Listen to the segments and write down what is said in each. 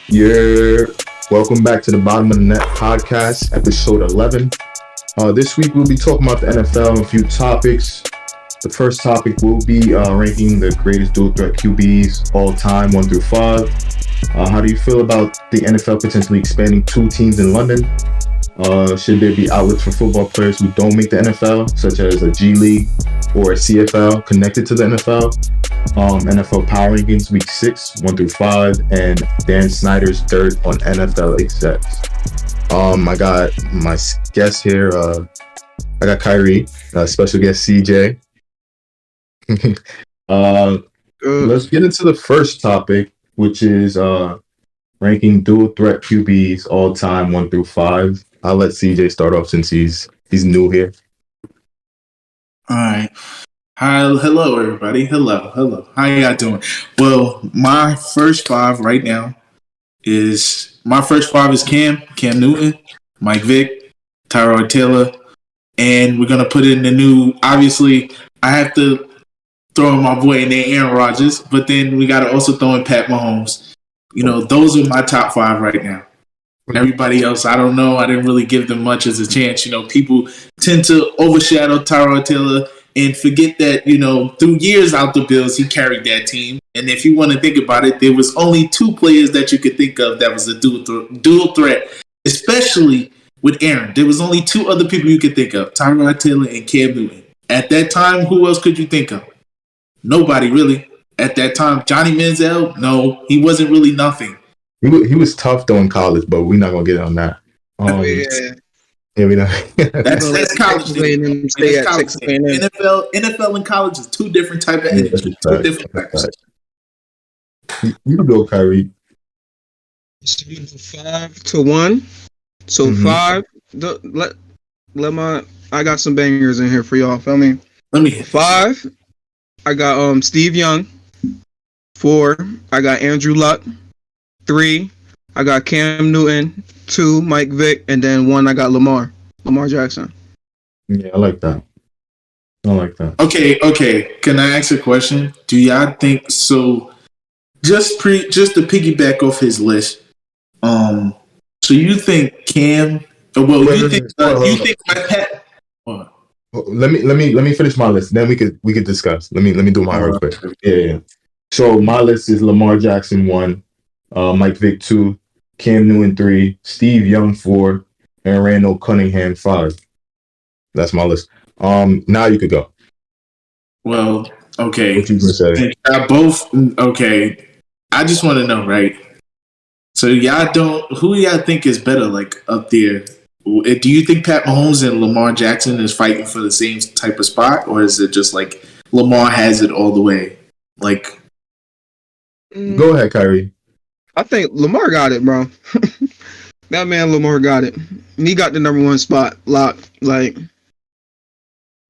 Yeah, welcome back to the Bottom of the Net podcast, episode 11. This week we'll be talking about the NFL and a few topics. The first topic will be ranking the greatest dual threat QBs all time, 1 through 5. How do you feel about the NFL potentially expanding 2 teams in London? Should there be outlets for football players who don't make the NFL, such as a G League or a CFL connected to the NFL? NFL Power Rankings Week 6, 1 through 5, and Dan Snyder's dirt on NFL execs. I got my guest here. I got Kyrie, special guest CJ. Let's get into the first topic, which is ranking dual threat QBs all time, 1 through 5. I'll let CJ start off since he's new here. All right. Hi, hello everybody. Hello. How y'all doing? Well, my first 5 right now is Cam Newton, Mike Vick, Tyrod Taylor, and we're gonna put in the new. Obviously, I have to throw in my boy in there, Aaron Rodgers, but then we gotta also throw in Pat Mahomes. Those are my top 5 right now. Everybody else, I don't know. I didn't really give them much as a chance. People tend to overshadow Tyrod Taylor and forget that, through years out the Bills, he carried that team. And if you want to think about it, there was only 2 players that you could think of that was a dual threat, especially with Aaron. There was only 2 other people you could think of, Tyrod Taylor and Cam Newton. At that time, who else could you think of? Nobody, really. At that time, Johnny Manziel? No, he wasn't really nothing. He was tough though in college, but we're not gonna get on that. Yeah, we know. That's college. NFL and college is 2 different type of energy. 2 different types. You go, Kyrie. 5 to 1. So 5. I got some bangers in here for y'all. Feel me? Let me 5. I got Steve Young. 4. I got Andrew Luck. 3. I got Cam Newton. 2. Mike Vick, and then 1. I got Lamar Jackson. Yeah, I like that. Okay. Can I ask a question? Do y'all think so? Just to piggyback off his list. So you think Cam? You think my Pat? Let me finish my list. Then we could discuss. Let me do mine real quick. Yeah. So my list is Lamar Jackson 1, Mike Vick 2, Cam Newton 3, Steve Young 4, and Randall Cunningham 5. That's my list. Now you could go. Well, okay. What you gonna say? Okay. I just want to know, right? So who y'all think is better, like up there? Do you think Pat Mahomes and Lamar Jackson is fighting for the same type of spot, or is it just like Lamar has it all the way? Like, go ahead, Kyrie. I think Lamar got it, bro. That man Lamar got it. He got the number 1 spot locked. Like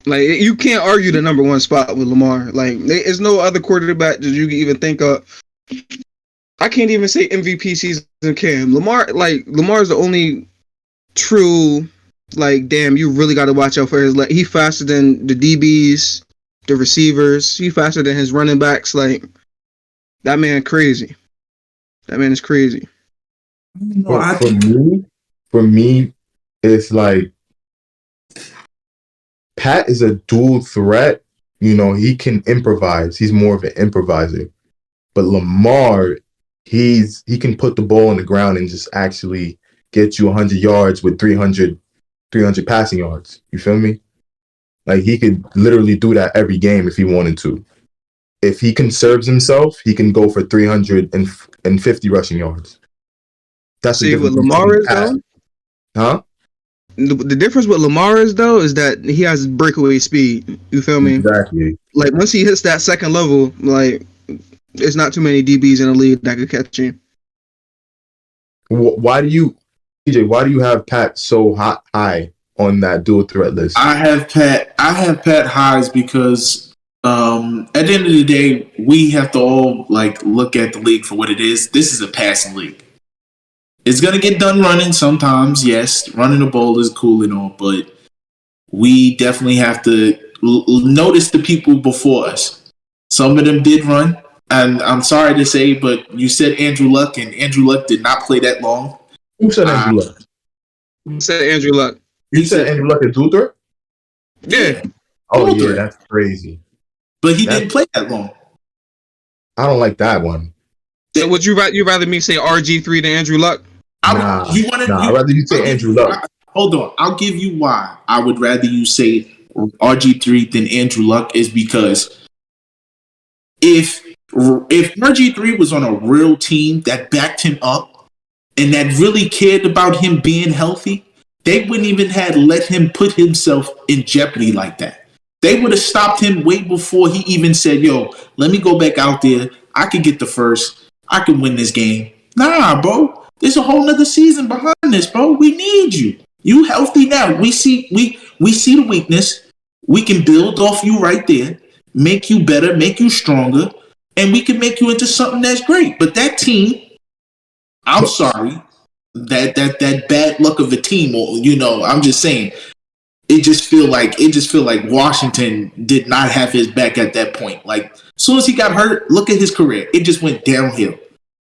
you can't argue the number 1 spot with Lamar. Like there's no other quarterback that you can even think of. I can't even say MVP season Cam. Lamar's the only true, damn, you really got to watch out for his. He faster than the DBs, the receivers. He faster than his running backs. Like that man crazy. That man is crazy. For me, it's like Pat is a dual threat. He can improvise. He's more of an improviser. But Lamar, he can put the ball on the ground and just actually get you 100 yards with 300 passing yards. You feel me? Like he could literally do that every game if he wanted to. If he conserves himself, he can go for 350 rushing yards. That's see what Lamar is though. Huh? The difference with Lamar is though is that he has breakaway speed. You feel me? Exactly. Like once he hits that second level, like there's not too many DBs in the league that could catch him. Why do you have Pat so high on that dual threat list? I have Pat highs because at the end of the day, we have to all look at the league for what it is. This is a passing league. It's gonna get done running sometimes. Yes, running the ball is cool and all, but we definitely have to notice the people before us. Some of them did run. And I'm sorry to say, but you said Andrew Luck, and Andrew Luck did not play that long. Who said Andrew Luck? Said Andrew Luck. You said Andrew Luck is Luther? Yeah. Oh, yeah, that's crazy. But he didn't play that long. I don't like that one. So would you rather me say RG3 than Andrew Luck? I'd rather you say Andrew Luck. Hold on. I'll give you why I would rather you say RG3 than Andrew Luck is because if RG3 was on a real team that backed him up and that really cared about him being healthy, they wouldn't even have let him put himself in jeopardy like that. They would have stopped him way before he even said, yo, let me go back out there. I could get the first. I can win this game. Nah, bro. There's a whole nother season behind this, bro. We need you. You healthy now. We see the weakness. We can build off you right there, make you better, make you stronger, and we can make you into something that's great. But that team, I'm sorry, that bad luck of a team, or I'm just saying, it just feel like Washington did not have his back at that point. Like as soon as he got hurt, look at his career. It just went downhill.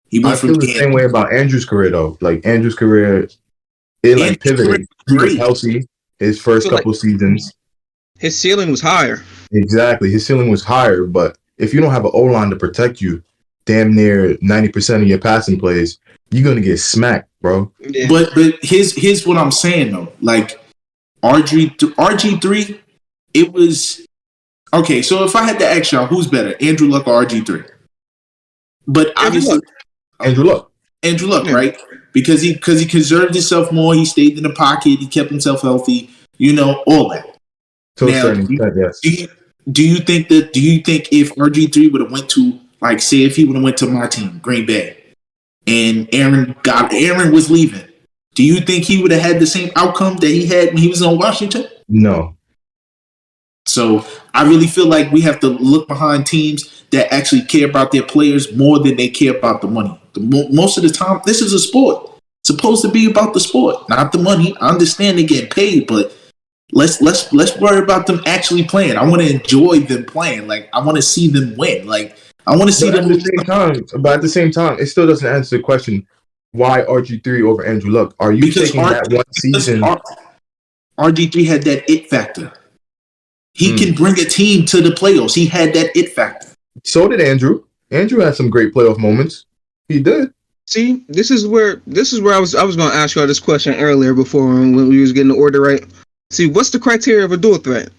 He went I feel the same way about Andrew's career though. Like Andrew's career, it pivoted. He was healthy his first couple seasons. His ceiling was higher. Exactly, his ceiling was higher. But if you don't have an O-line to protect you, damn near 90% of your passing plays, you're gonna get smacked, bro. Yeah. But here's what I'm saying though. Like RG3, it was okay. So if I had to ask y'all, who's better, Andrew Luck or RG3? But obviously, Andrew Luck, yeah. Right? Because he conserved himself more. He stayed in the pocket. He kept himself healthy. All that. To a certain extent, yes. Do you think if RG3 would have went to, like, say if he would have went to my team, Green Bay, and Aaron was leaving, do you think he would have had the same outcome that he had when he was on Washington? No. So I really feel like we have to look behind teams that actually care about their players more than they care about the money. Most of the time, this is a sport. It's supposed to be about the sport, not the money. I understand they get paid, but let's worry about them actually playing. I want to enjoy them playing. Like I want to see them win. Like I want to see them. But at the same time, it still doesn't answer the question: why RG3 over Andrew Luck? Are you taking that one season? RG3 had that it factor. He can bring a team to the playoffs. He had that it factor. So did Andrew. Andrew had some great playoff moments. He did. See, this is where I was going to ask y'all this question earlier before when we was getting the order right. See, what's the criteria of a dual threat?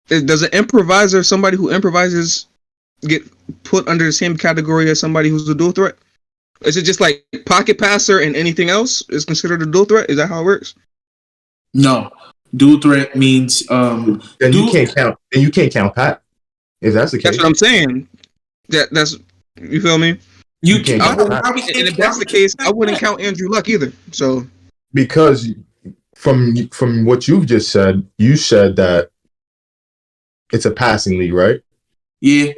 Does an improviser, somebody who improvises, get put under the same category as somebody who's a dual threat? Is it just like pocket passer and anything else is considered a dual threat? Is that how it works? No. Dual threat means then you can't count. Then you can't count Pat. If that's the case, that's what I'm saying. That's you feel me? You can't. And if that's the case, I wouldn't count Andrew Luck either. So because from what you've just said, you said that it's a passing league, right? Yeah.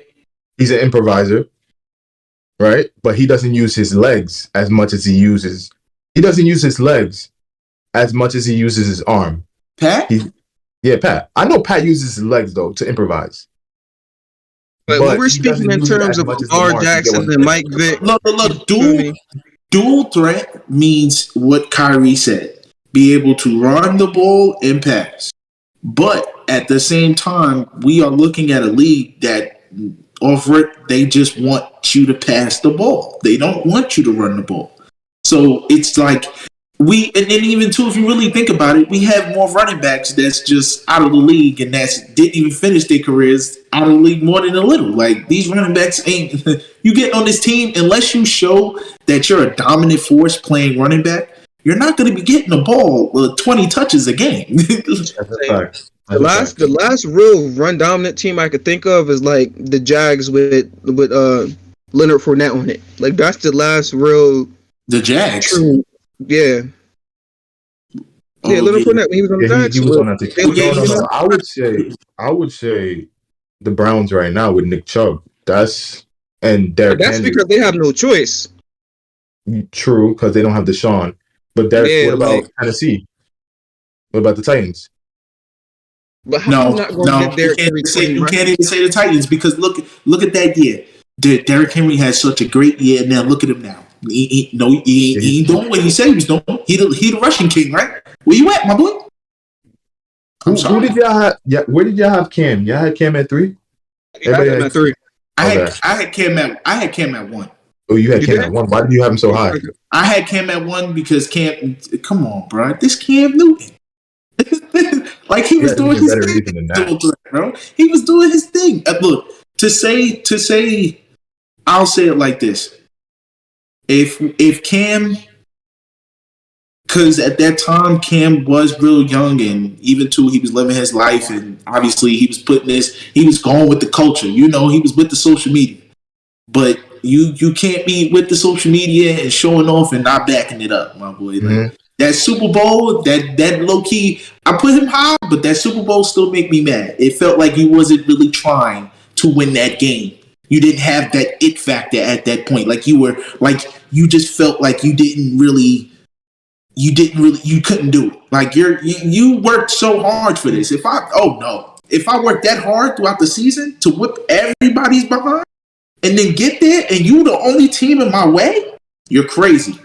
He's an improviser, right? But he doesn't use his legs as much as he uses. He doesn't use his legs as much as he uses his arm. Pat? Pat. I know Pat uses his legs, though, to improvise. But when we're speaking in terms of Lamar Jackson and Mike Vick. Look, dual threat means what Kyrie said. Be able to run the ball and pass. But at the same time, we are looking at a league that over it, they just want you to pass the ball. They don't want you to run the ball. So it's like and even too, if you really think about it, we have more running backs that's just out of the league and didn't even finish their careers out of the league more than a little. Like these running backs ain't you get on this team unless you show that you're a dominant force playing running back. You're not going to be getting the ball 20 touches a game. That's a fact. The last real run dominant team I could think of is like the Jags with Leonard Fournette on it. Like that's the last real. The Jags. True. Yeah. Leonard Fournette when he was on the Jags. He was on that team. I would say the Browns right now with Nick Chubb. That's because they have no choice. True, because they don't have Deshaun. But what about Tennessee? What about the Titans? But how not going to get there? You can't even say the Titans because look at that year. Derrick Henry had such a great year. Now look at him now. He ain't doing what he said he was doing. He the rushing king, right? Where you at, my boy? Who did y'all have? Yeah, where did y'all have Cam? Y'all had Cam at 3. Everybody had him at 3. I had Cam at 1. Oh, you had Cam at 1. Why did you have him so high? I had Cam at 1 because Cam. Come on, bro. This Cam Newton. Like he was doing his thing, bro. He was doing his thing. Look, to say, I'll say it like this: if Cam, because at that time Cam was real young, and even too he was living his life, and obviously he was going with the culture. You know, he was with the social media, but you can't be with the social media and showing off and not backing it up, my boy. Like, that Super Bowl, that low key, I put him high, but that Super Bowl still make me mad. It felt like he wasn't really trying to win that game. You didn't have that it factor at that point. Like you just felt like you couldn't do it. Like you worked so hard for this. If I worked that hard throughout the season to whip everybody's behind and then get there and you the only team in my way, you're crazy.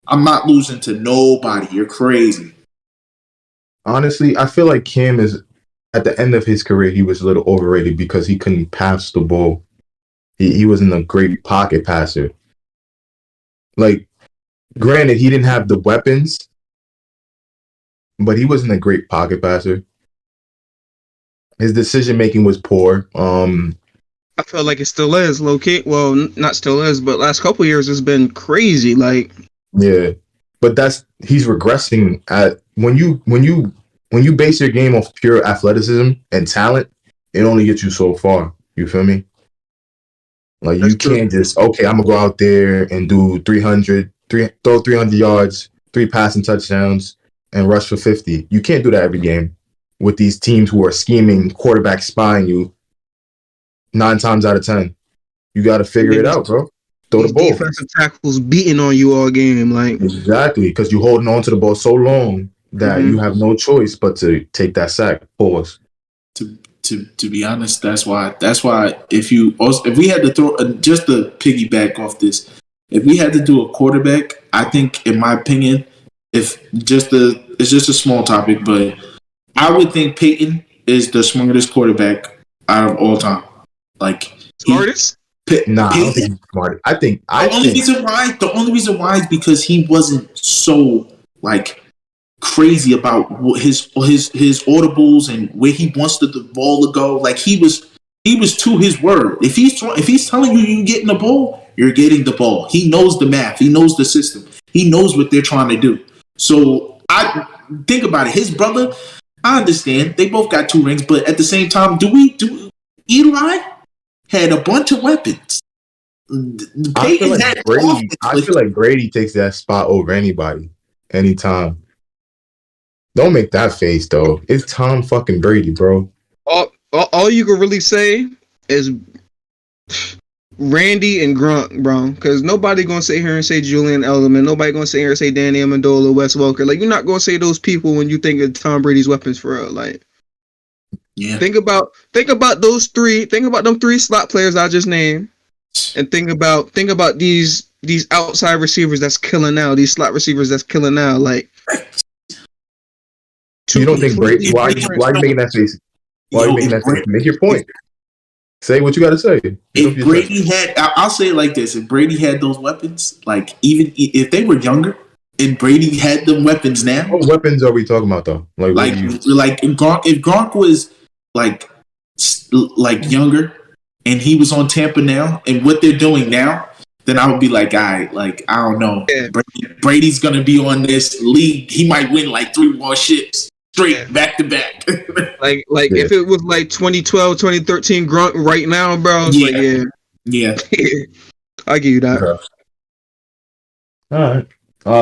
I'm not losing to nobody. You're crazy. Honestly, I feel like Cam is at the end of his career. He was a little overrated because he couldn't pass the ball. He wasn't a great pocket passer. Like, granted, he didn't have the weapons, but he wasn't a great pocket passer. His decision making was poor. I feel like it still is low key. Well, not still is, but last couple years has been crazy. Like. Yeah, but he's regressing at when you base your game off pure athleticism and talent, it only gets you so far. You feel me? Like you can't just I'm gonna go out there and do 300 yards, 3 passing touchdowns, and rush for 50. You can't do that every game with these teams who are scheming, quarterback spying you 9 times out of 10. You got to figure it out, bro. Throw the ball. Defensive tackles beating on you all game, like exactly, because you're holding on to the ball so long that you have no choice but to take that sack. Pause. To be honest, that's why if we had to throw just to piggyback off this, if we had to do a quarterback, I think, in my opinion, it's just a small topic, but I would think Peyton is the smartest quarterback out of all time. Like smartest. I don't think he's smart. The only reason why is because he wasn't so like crazy about his audibles and where he wants the ball to go. Like he was to his word. If he's telling you getting the ball, you're getting the ball. He knows the math. He knows the system. He knows what they're trying to do. So I think about it. His brother, I understand they both got 2 rings, but at the same time, Eli had a bunch of weapons. I feel like Brady takes that spot over anybody, anytime. Don't make that face, though. It's Tom fucking Brady, bro. All you can really say is Randy and Grunt, bro. Because nobody gonna sit here and say Julian Edelman. Nobody gonna sit here and say Danny Amendola, Wes Welker. Like, you're not gonna say those people when you think of Tom Brady's weapons for real. Like, yeah. Think about those 3. Think about them 3 slot players I just named, and think about these outside receivers that's killing now. These slot receivers that's killing now. Like, you don't think Brady? Why are you making that face? Why are you making that face? Make your point. Say what you got to say. If Brady had, I'll say it like this: if Brady had those weapons, like even if they were younger, and Brady had them weapons now, what weapons are we talking about though? Like if Gronk was like younger, and he was on Tampa now, and what they're doing now, then I would be like, all right, like I don't know, Brady's gonna be on this league. He might win like 3 more ships straight back to back. If it was like 2012, 2013 Grunt right now, bro. Yeah. I give you that. Okay. All right.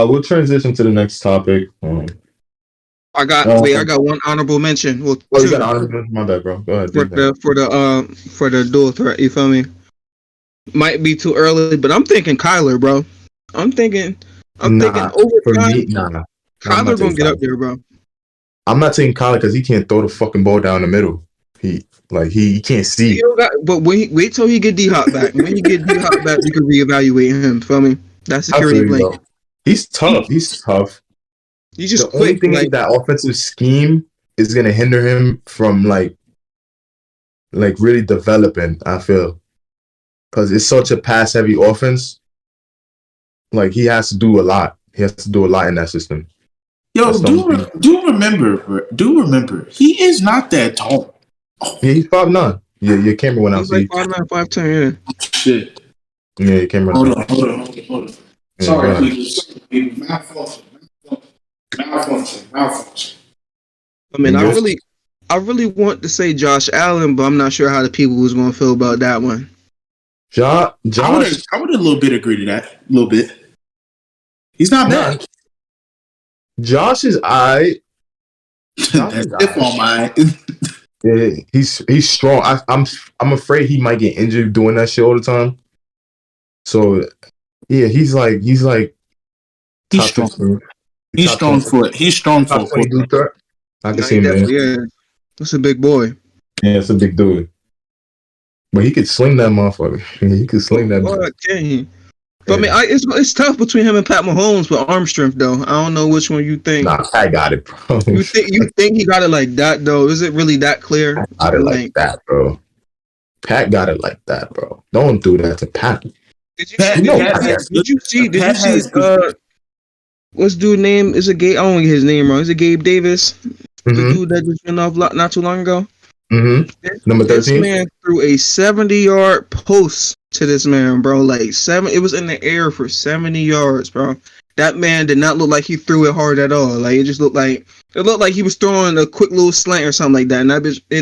We'll transition to the next topic. I got one honorable mention. Well, you got honorable mention? My bad, bro. Go ahead. For the dual threat. You feel me? Might be too early, but I'm thinking Kyler, bro. I'm thinking overtime. For me, Kyler gonna get up there, bro. I'm not taking Kyler because he can't throw the fucking ball down the middle. He can't see. You don't got, but wait till he get D Hop back. When you get D Hop back, you can reevaluate him. Feel me? That I security feel you, blanket. though. He's tough. He's tough. He's just The only quick. thing is Like that offensive scheme is gonna hinder him from really developing. I feel because it's such a pass heavy offense. Like he has to do a lot. He has to do a lot in that system. Yo, That's the only thing. do remember, he is not that tall. Yeah, he's 5'9". Yeah, your camera went out. he's like See, 5'9", 5'10". Shit. yeah, your camera Hold went on, out. hold on. Yeah, go Sorry, ahead. people. Malfunction. I mean, You I good? really want to say Josh Allen, but I'm not sure how the people was going to feel about that one. Josh, I would a little bit agree to that. A little bit. He's not nah, bad. Josh is I. That's stiff on my. Yeah, he's strong. I'm afraid he might get injured doing that shit all the time. So yeah, he's He's top strong. 15. He's Top strong 20. for it. He's strong for Top a 20 quarterback. dude threat. I can Nah, see he him there. definitely is. That's a big boy. Yeah, it's a big dude. But he could sling that motherfucker. He could sling that. Can he? But Yeah. I mean, it's tough between him and Pat Mahomes with arm strength, though. I don't know which one you think. Nah, I got it, bro. You think he got it like that, though? Is it really that clear? Got it like that, bro. Pat got it like that, bro. Don't do that to Pat. Did you Pat- see? Pat has Did you see? Did you Pat see? has good- What's dude name? Is it Gabe? I don't want to get his name wrong. Is it Gabe Davis? The Mm-hmm. dude that just went off not too long ago. Mm-hmm. Number This 13. man threw a 70-yard post to this man, bro. Like 7, it was in the air for 70 yards, bro. That man did not look like he threw it hard at all. Like it looked like he was throwing a quick little slant or something like that. And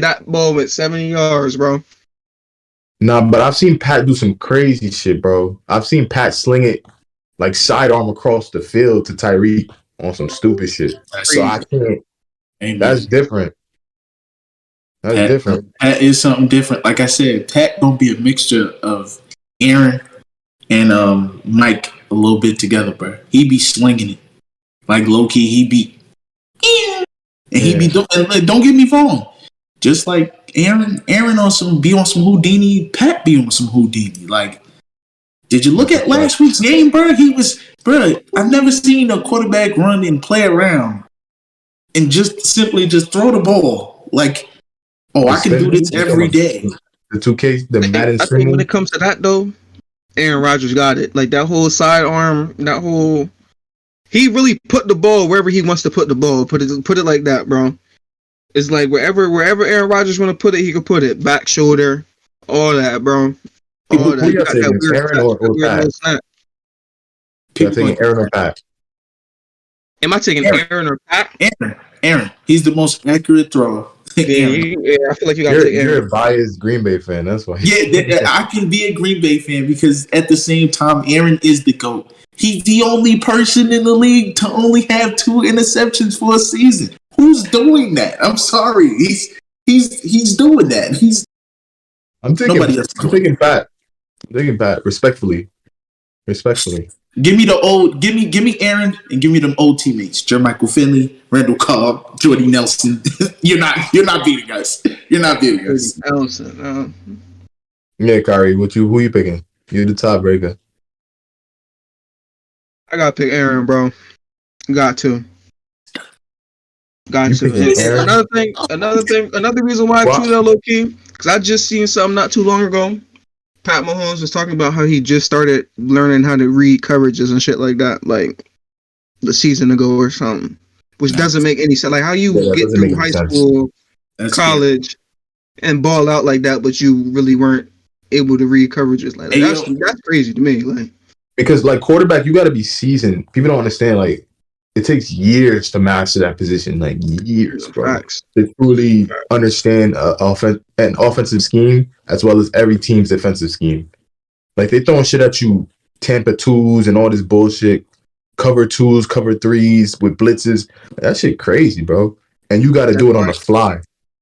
that ball went 70 yards, bro. Nah, but I've seen Pat do some crazy shit, bro. I've seen Pat sling it like sidearm across the field to Tyreek on some stupid shit. So I can't. That's different. That's different. Pat is something different. Like I said, Pat gonna be a mixture of Aaron and Mike a little bit together, bro. He be slinging it like low key. He be and he be don't get me wrong. Just like Aaron on some Houdini. Pat be on some Houdini. Like, did you look at last week's game, bro? I've never seen a quarterback run and play around and just simply throw the ball like. Oh, I can do this every day. The 2K, the Madden I think when it comes to that though, Aaron Rodgers got it. Like that whole sidearm, he really put the ball wherever he wants to put the ball. Put it like that, bro. It's like wherever Aaron Rodgers want to put it, he can put it. Back shoulder, all that, bro. All that. Who you taking, Aaron or Pat? You're taking Aaron or Pat? Am I taking Aaron or Pat? Aaron. He's the most accurate thrower. Yeah, I feel like you got to take Aaron. You're a biased Green Bay fan. That's why. Yeah, I can be a Green Bay fan because at the same time, Aaron is the GOAT. He's the only person in the league to only have 2 interceptions for a season. Who's doing that? I'm sorry. He's doing that. I'm taking Pat. I'm taking Pat. Respectfully. Give me Aaron and give me them old teammates. Jermichael Finley, Randall Cobb, Jordy Nelson. You're not beating us. You're not beating us. Nelson. Yeah, Kyrie, who you picking? You're the tiebreaker. I gotta pick Aaron, bro. Got to. Another reason why I tweeted out low key, because I just seen something not too long ago. Pat Mahomes was talking about how he just started learning how to read coverages and shit like that, like the season ago or something, which doesn't make any sense. Like how you get through high school, college, and ball out like that, but you really weren't able to read coverages like that. That's crazy to me. Like because like quarterback, you got to be seasoned. People don't understand. Like it takes years to master that position. Like years, bro. Facts. To truly understand an offensive scheme as well as every team's defensive scheme. Like they throwing shit at you, Tampa 2s and all this bullshit, cover 2s, cover 3s with blitzes. That shit crazy, bro. And you got to do it on the fly.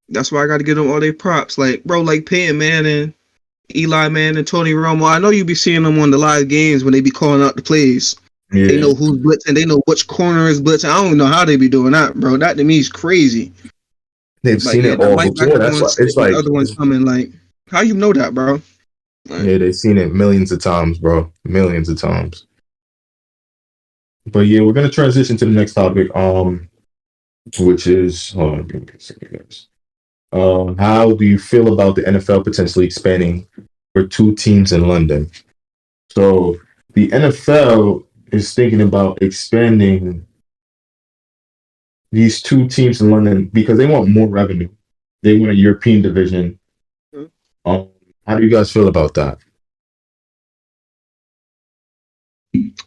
That's why I got to give them all their props. Like, bro, like Peyton Manning, Eli Manning, Tony Romo. I know you be seeing them on the live games when they be calling out the plays. Yeah. They know who's blitzing. They know which corner is blitzing. I don't know how they be doing that, bro. That to me is crazy. They've Like, seen yeah, it that all Mike before. That's why one's it's sitting, the like, other one's coming. Like, how you know that, bro? Like, yeah, they've seen it millions of times, bro. Millions of times. But yeah, we're gonna transition to the next topic, which is hold on, give me a second, guys. How do you feel about the NFL potentially expanding for two teams in London? So the NFL is thinking about expanding these two teams in London because they want more revenue. They want a European division. Mhm. Um, how do you guys feel about that?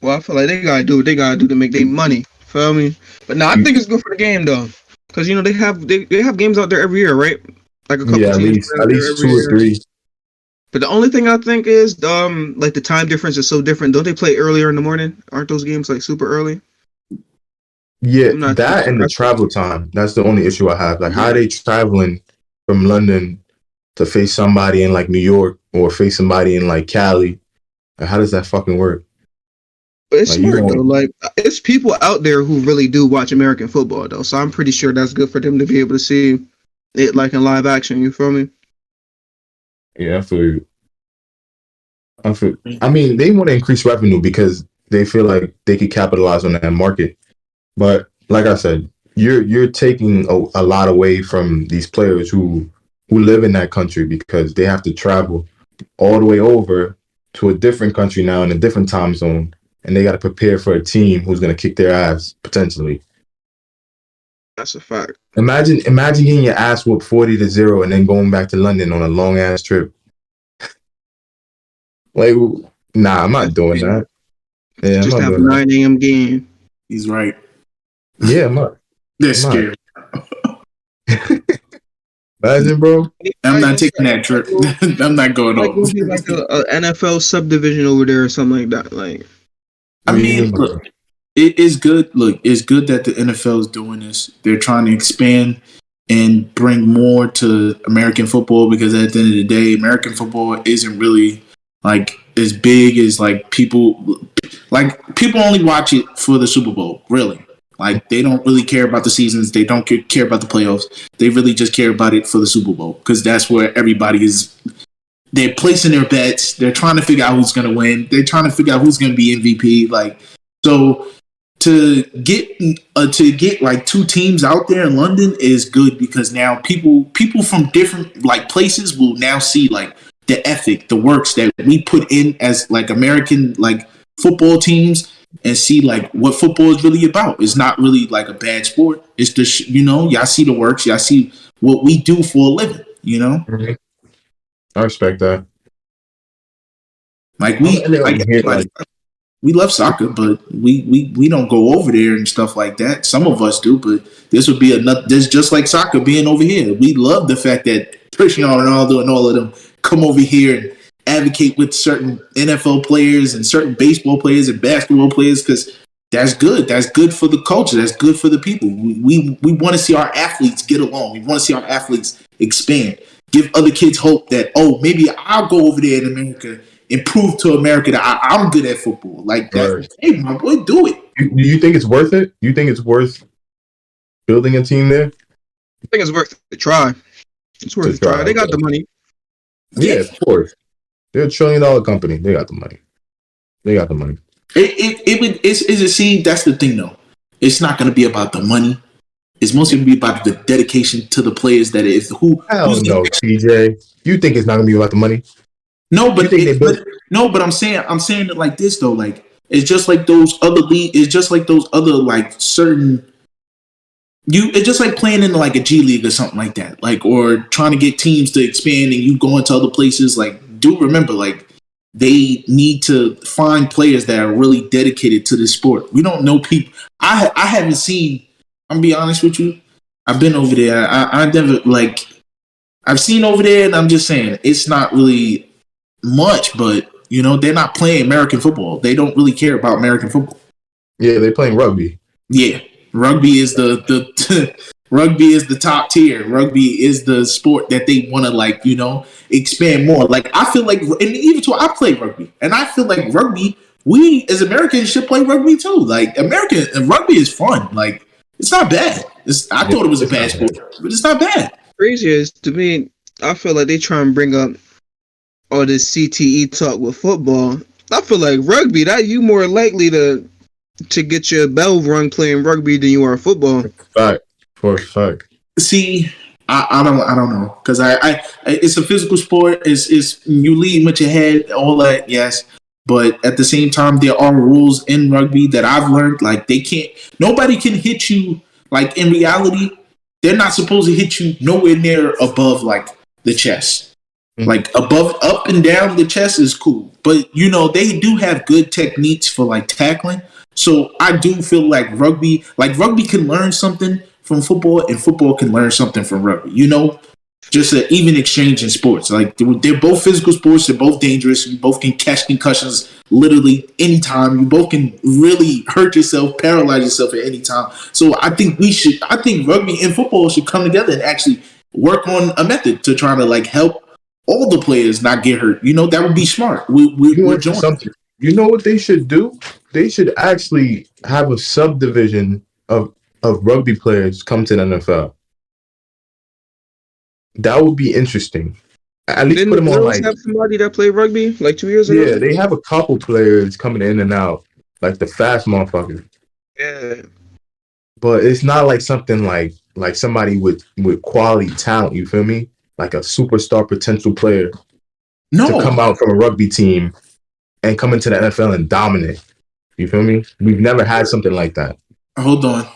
well, I feel like they gotta do what they gotta do to make their money. Feel me? But no, I think it's good for the game though, because they have games out there every year, right? Like a couple Yeah, teams play at out there least every two or year. three. But the only thing I think is like the time difference is so different. Don't they play earlier in the morning? Aren't those games like super early? Yeah, I'm not too that and sure. the travel time. That's the only issue I have. Like, how Yeah. are they traveling from London to face somebody in like New York or face somebody in like Cali? Like, how does that fucking work? But it's Like, you smart though. don't. Like it's people out there who really do watch American football though. So I'm pretty sure that's good for them to be able to see it like in live action. You feel me? Yeah, I feel you. I feel. I mean, they want to increase revenue because they feel like they could capitalize on that market. But like I said, you're taking a lot away from these players who live in that country because they have to travel all the way over to a different country now in a different time zone, and they got to prepare for a team who's going to kick their ass potentially. That's a fact. Imagine getting your ass whooped 40-0 and then going back to London on a long ass trip. Like, nah, I'm not That's doing scary. that. Yeah, I'm Just not have a doing that. 9 a.m. game. He's right. Yeah, I'm not. That's I'm not. scary. Imagine, bro. I'm not taking that trip. I'm not going Like over. gonna be like a NFL subdivision over there or something like that. Like I What do you mean, mean by look, that? it is good. Look, it's good that the NFL is doing this. They're trying to expand and bring more to American football because at the end of the day, American football isn't really like as big as like people only watch it for the Super Bowl, really. Like they don't really care about the seasons. They don't care about the playoffs. They really just care about it for the Super Bowl because that's where everybody is. They're placing their bets. They're trying to figure out who's going to win. They're trying to figure out who's going to be MVP. Like so, to get like two teams out there in London is good because now people from different like places will now see like the ethic, the works that we put in as like American like football teams and see like what football is really about. It's not really like a bad sport. It's just y'all see the works, y'all see what we do for a living. Mhm. I respect that. Like I'm ending up like here everybody, like we love soccer, but we don't go over there and stuff like that. Some of us do, but this would be another. This just like soccer being over here. We love the fact that Cristiano Ronaldo and all of them come over here and advocate with certain NFL players and certain baseball players and basketball players because that's good. That's good for the culture. That's good for the people. We want to see our athletes get along. We want to see our athletes expand. Give other kids hope that maybe I'll go over there in America and prove to America that I'm good at football. Like that. right. Hey, my boy, do it. Do you think it's worth it? You think it's worth building a team there I think it's worth the try. It's worth to the try. try? They got Okay. the money. Yeah, of course. They're $1 trillion company. They got the money. They got the money. Is a see. That's the thing, though. It's not going to be about the money. It's mostly going to be about the dedication to the players. That is Hell who's no, TJ. You think it's not gonna be about the money? no, You think they built? but I'm saying it like this though. Like it's just like those other league. It's just like those other like certain. It's just like playing in like a G League or something like that. Like or trying to get teams to expand and you go into other places. Like do remember like they need to find players that are really dedicated to this sport. We don't know people. I haven't seen. I'm gonna be honest with you. I've been over there. I never like. I've seen over there, and I'm just saying it's not really much. But they're not playing American football. They don't really care about American football. Yeah, they playing rugby. Yeah, rugby is the rugby is the top tier. Rugby is the sport that they want to expand more. Like I feel like, and even to I play rugby, and I feel like rugby. We as Americans should play rugby too. Like American rugby is fun. Like it's not bad. I thought it was a It's bad not sport, bad. but it's not bad. Crazy is to me. I feel like they try and bring up all this CTE talk with football. I feel like rugby, that you more likely to get your bell rung playing rugby than you are football. Fact. For a fact. See, I don't know because I it's a physical sport. Is you lead with your head, all that, yes. But at the same time, there are rules in rugby that I've learned. Like nobody can hit you. Like in reality, they're not supposed to hit you nowhere near above like the chest. Like above, up and down the chest is cool, but they do have good techniques for like tackling. So I do feel like rugby can learn something from football, and football can learn something from rugby. Just an even exchange in sports. Like they're both physical sports. They're both dangerous. You both can catch concussions literally anytime. You both can really hurt yourself, paralyze yourself at any time. So I think rugby and football should come together and actually work on a method to try to like help all the players not get hurt. That would be smart. We're joining. Something. You know what they should do? They should actually have a subdivision of rugby players come to the NFL. That would be interesting. At least Didn't put the them on Bills like have somebody that played rugby like 2 years ago? yeah. They have a couple players coming in and out, like the fast motherfuckers. Yeah. But it's not like something like somebody with quality talent. You feel me? Like a superstar potential player to come out from a rugby team and come into the NFL and dominate. You feel me? We've never had something like that. Hold on.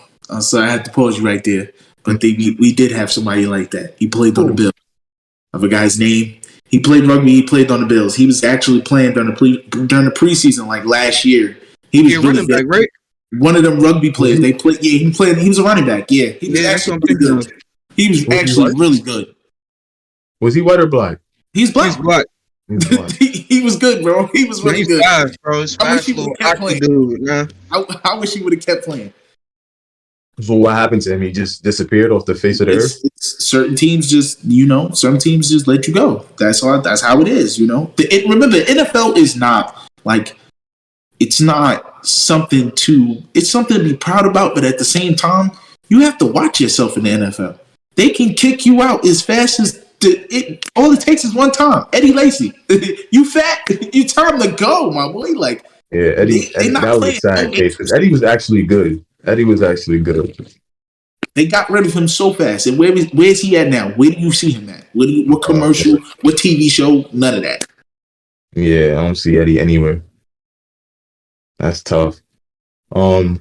Sorry, I had to pause you right there. But we did have somebody like that. He played on the Bills. I forgot his name. He played rugby. He played on the Bills. He was actually playing during the preseason like last year. He was really running back, right? One of them rugby players. They played. Yeah, he played. He was a running back. Yeah, he was actually pretty good. He was actually really good. Was he white or black? He's black. He's black. He was good, bro. He was really good. Fast, bro. He's fast, little active dude. Nah. I wish he would have kept playing. So what happened to him? He just disappeared off the face of the earth? Certain teams just, some teams just let you go. That's how it is, Remember, NFL is not like, it's not something it's something to be proud about, but at the same time, you have to watch yourself in the NFL. They can kick you out as fast as all it takes is one time. Eddie Lacy, you fat, you time to go, my boy. Like, yeah, Eddie that was a sad case because Eddie was actually good. They got rid of him so fast. And where's he at now? Where do you see him at? What commercial? What TV show? None of that. Yeah, I don't see Eddie anywhere. That's tough. On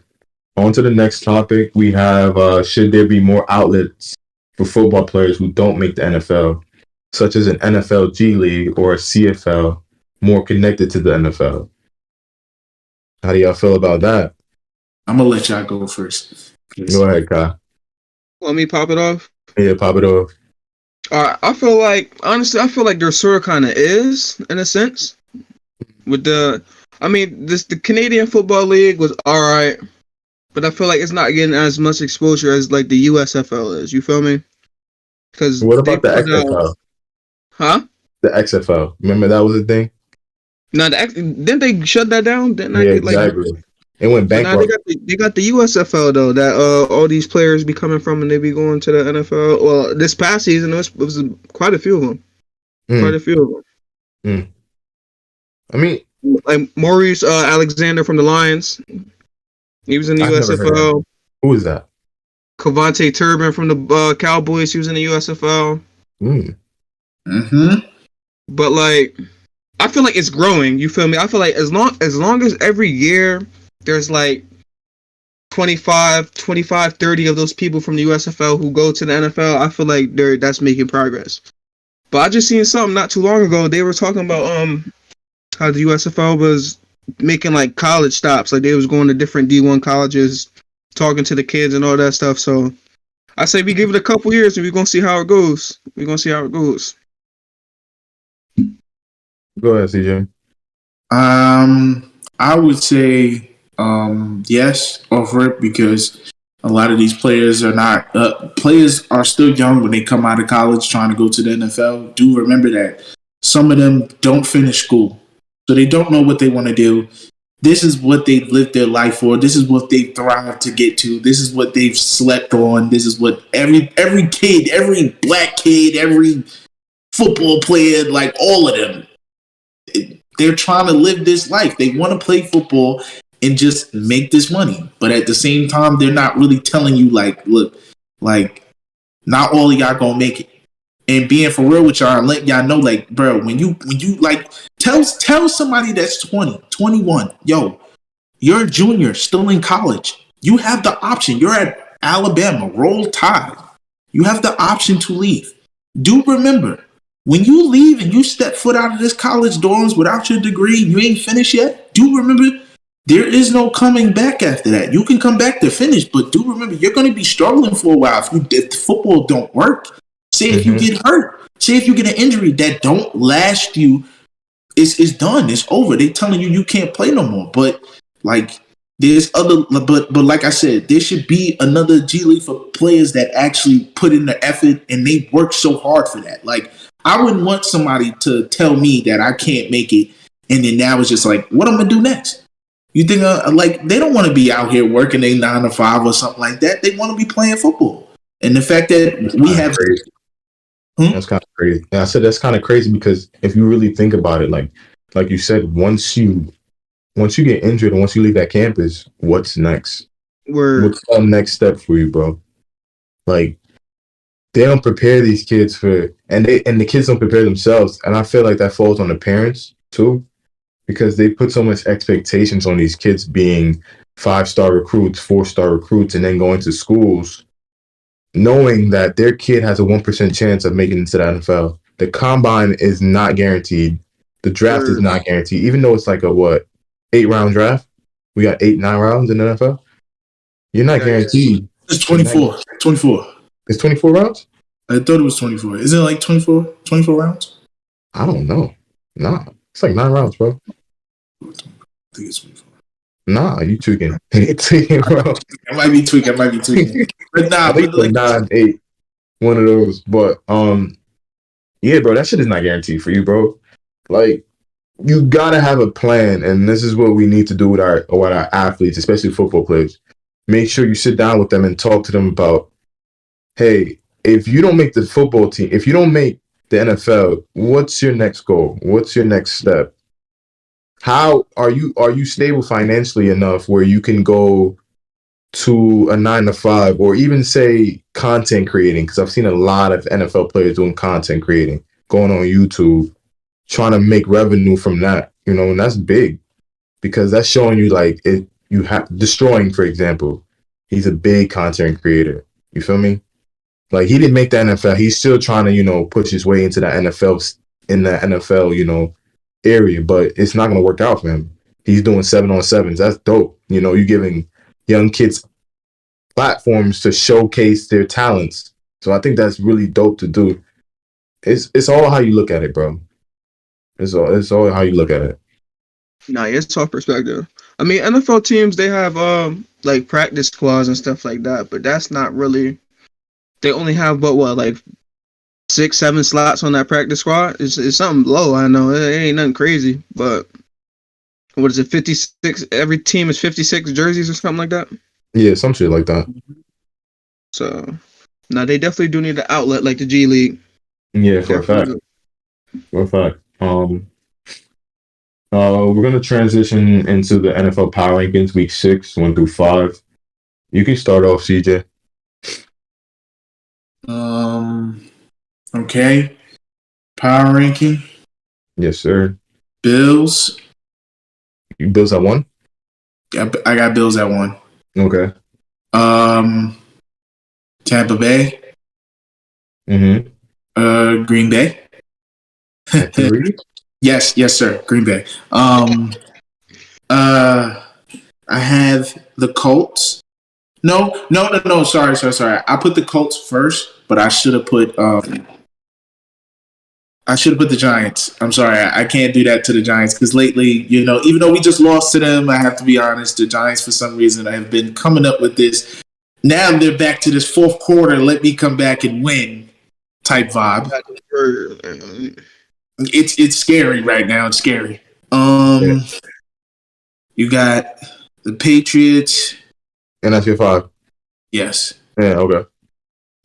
to the next topic. We have should there be more outlets for football players who don't make the NFL, such as an NFL G League or a CFL, more connected to the NFL? How do y'all feel about that? I'm gonna let y'all go first. Go ahead, Kai. Want me pop it off? Yeah, pop it off. I feel like, honestly, there sort of kind of is, in a sense. With the Canadian Football League was alright, but I feel like it's not getting as much exposure as like the USFL is. You feel me? Because what about the XFL? Huh? The XFL. Remember that was a thing? No, didn't they shut that down? Exactly. It went bankrupt. They got the USFL though, that all these players be coming from and they be going to the NFL. Well, this past season it was quite a few of them. Quite a few of them. I mean, like Maurice Alexander from the Lions. He was in the USFL. Who was that? Cavante Turbin from the Cowboys. He was in the USFL. But like, I feel like it's growing. You feel me? I feel like as long as every year there's like 25, 30 of those people from the USFL who go to the NFL, I feel like that's making progress. But I just seen something not too long ago. They were talking about how the USFL was making like college stops. Like they was going to different D1 colleges, talking to the kids and all that stuff. So I say we give it a couple years and we're gonna see how it goes. Go ahead, CJ. I would say yes, offer it, because a lot of these players are still young when they come out of college trying to go to the NFL. Do remember that some of them don't finish school, so they don't know what they want to do. this is what they've lived their life for. This is what they thrived to get to. This is what they've slept on. This is what every kid, every black kid, every football player, like all of them, they're trying to live this life. They want to play football and just make this money. But at the same time, they're not really telling you, like, look, like, not all of y'all gonna make it. And being for real with y'all, and let y'all know, like, bro, when you like, tell somebody that's 20, 21, yo, you're a junior, still in college. You have the option. You're at Alabama, Roll Tide. You have the option to leave. Do remember, when you leave and you step foot out of this college dorms without your degree, you ain't finished yet. Do remember, there is no coming back after that. You can come back to finish, but do remember, you're going to be struggling for a while if the football don't work. Say if you get hurt, say if you get an injury that don't last you, it's done. It's over. They telling you can't play no more. But like, there's other, but like I said, there should be another G League for players that actually put in the effort and they work so hard for that. Like, I wouldn't want somebody to tell me that I can't make it, and then now it's just like, what I'm gonna do next? You think like, they don't want to be out here working a 9 to 5 or something like that. They want to be playing football. And the fact that we have crazy. That's kind of crazy. Yeah, I said that's kind of crazy because if you really think about it, like you said, once you get injured and once you leave that campus, what's next? What's the next step for you, bro? Like, they don't prepare these kids for, and the kids don't prepare themselves. And I feel like that falls on the parents too, because they put so much expectations on these kids being 5-star recruits, 4-star recruits, and then going to schools knowing that their kid has a 1% chance of making it to the NFL. The combine is not guaranteed. The draft is not guaranteed, even though it's like a 8-round draft. We got 8-9 rounds in the NFL. You're not guaranteed. It's 24. 24. It's 24 rounds? I thought it was 24. Isn't it like 24 rounds? I don't know. Nah. It's like 9 rounds, bro. I think it's 24. Nah, you tweaking. Bro. I might be tweaking. But nah, I think it's like 9, 8. One of those. But yeah, bro, that shit is not guaranteed for you, bro. Like, you gotta have a plan, and this is what we need to do with our athletes, especially football players. Make sure you sit down with them and talk to them about, hey, if you don't make the football team, if you don't make the NFL, what's your next goal? What's your next step? How are you stable financially enough where you can go to a 9 to 5 or even say content creating? Because I've seen a lot of NFL players doing content creating, going on YouTube, trying to make revenue from that, and that's big because that's showing you like it. You have Destroying, for example, he's a big content creator. You feel me? Like, he didn't make the NFL. He's still trying to, push his way into the NFL, area, but it's not going to work out for him. He's doing 7-on-7s. That's dope. You're giving young kids platforms to showcase their talents. So I think that's really dope to do. It's all how you look at it, bro. It's all how you look at it. Nah, it's tough perspective. I mean, NFL teams, they have like practice squads and stuff like that, but that's not really. They only have like 6-7 slots on that practice squad. It's something low. I know it ain't nothing crazy, but what is it? 56. Every team is 56 jerseys or something like that. Yeah, some shit like that. So, now they definitely do need an outlet like the G League. Yeah, for a fact. For a fact. We're gonna transition into the NFL Power Rankings, Week 6, 1 through 5. You can start off, CJ. Okay. Power ranking. Yes, sir. Bills. You Bills at 1? I got Bills at 1. Okay. Tampa Bay. Mm-hmm. Green Bay. Yes, sir. Green Bay. I have the Colts. No. Sorry. I put the Colts first, but I should have put the Giants. I'm sorry, I can't do that to the Giants because lately, even though we just lost to them, I have to be honest, the Giants for some reason have been coming up with this. Now they're back to this fourth quarter. Let me come back and win type vibe. It's scary right now. It's scary. You got the Patriots. And that's your 5. Yes. Yeah, okay.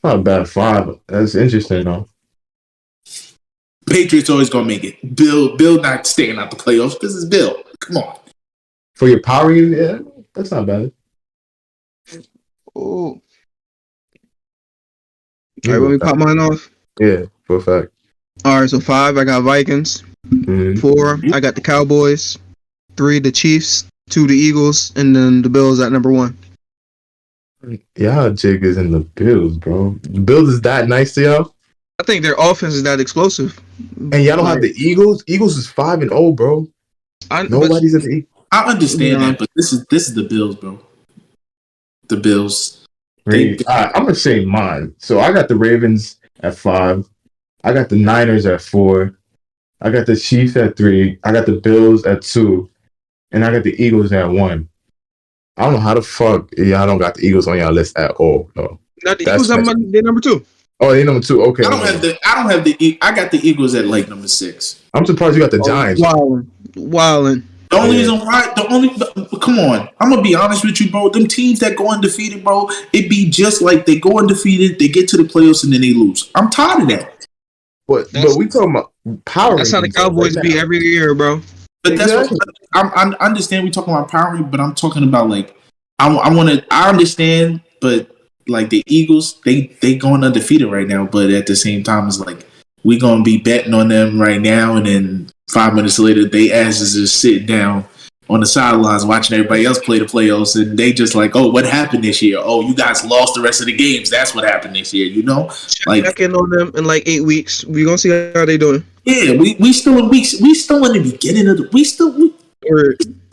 Not a bad 5. That's interesting though. Patriots always gonna make it. Bill not staying out the playoffs because it's Bill. Come on. For your power, yeah, that's not bad. Oh. All You right, go let me back. pop mine off. Yeah, for a fact. All right, so 5, I got Vikings. Mhm. 4, I got the Cowboys. 3, the Chiefs. 2, the Eagles, and then the Bills at number 1. Y'all jig is in the Bills, bro. The Bills is that nice to y'all? I think their offense is that explosive. And y'all don't have the Eagles? Eagles is 5-0, bro. Nobody's in the Eagles. I understand that, but this is the Bills, bro. The Bills. I'm gonna say mine. So I got the Ravens at 5. I got the Niners at 4. I got the Chiefs at 3. I got the Bills at 2. And I got the Eagles at 1. I don't know how the fuck y'all don't got the Eagles on y'all list at all. No. Not the Eagles, they're number 2. Oh, they number 2. Okay. I don't have the. I got the Eagles at like number 6. I'm surprised you got the Giants. Wildin'. The only reason why, come on, I'm gonna be honest with you, bro. Them teams that go undefeated, bro, it be just like they go undefeated, they get to the playoffs and then they lose. I'm tired of that. But we talking about power. That's how the Cowboys be every year, bro. But exactly. That's what I understand. We talking about power, but I'm talking about like I understand, but like the Eagles, they going undefeated right now, but at the same time, it's like we gonna be betting on them right now, and then 5 minutes later, they asses just sitting down on the sidelines watching everybody else play the playoffs, and they just like, oh, what happened this year? Oh, you guys lost the rest of the games. That's what happened this year, you know? Like check in on them in like 8 weeks. We gonna see how they doing. Yeah, we still in weeks. We still in the beginning of the.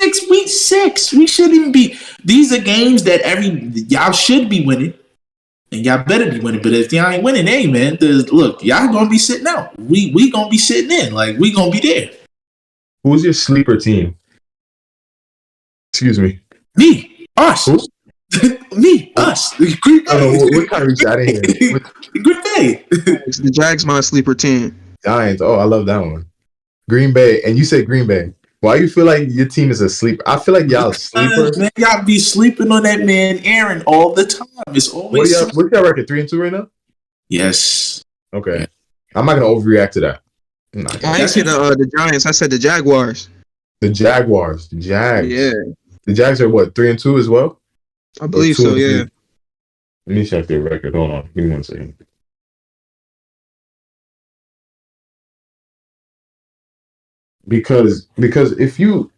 6 weeks 6. We shouldn't even be. These are games that y'all should be winning. And y'all better be winning, but if y'all ain't winning, hey man, look, y'all gonna be sitting out. We gonna be sitting in, like we gonna be there. Who's your sleeper team? Excuse me. Me, us, me, us. Green Bay. Oh, what kind of reach I didn't hear? Green Bay. The Jags my sleeper team. Giants. Oh, I love that one. Green Bay, and you said Green Bay. Why you feel like your team is a sleeper? I feel like y'all sleepers. Man, y'all be sleeping on that man Aaron all the time. It's always. What's y'all record? 3-2 right now? Yes. Okay. Yeah. I'm not gonna overreact to that. I didn't say the Giants. I said the Jaguars. The Jaguars. The Jags. Yeah. The Jags are what, 3-2 as well? I believe so. Yeah. Let me check their record. Hold on. Give me 1 second. Because if you,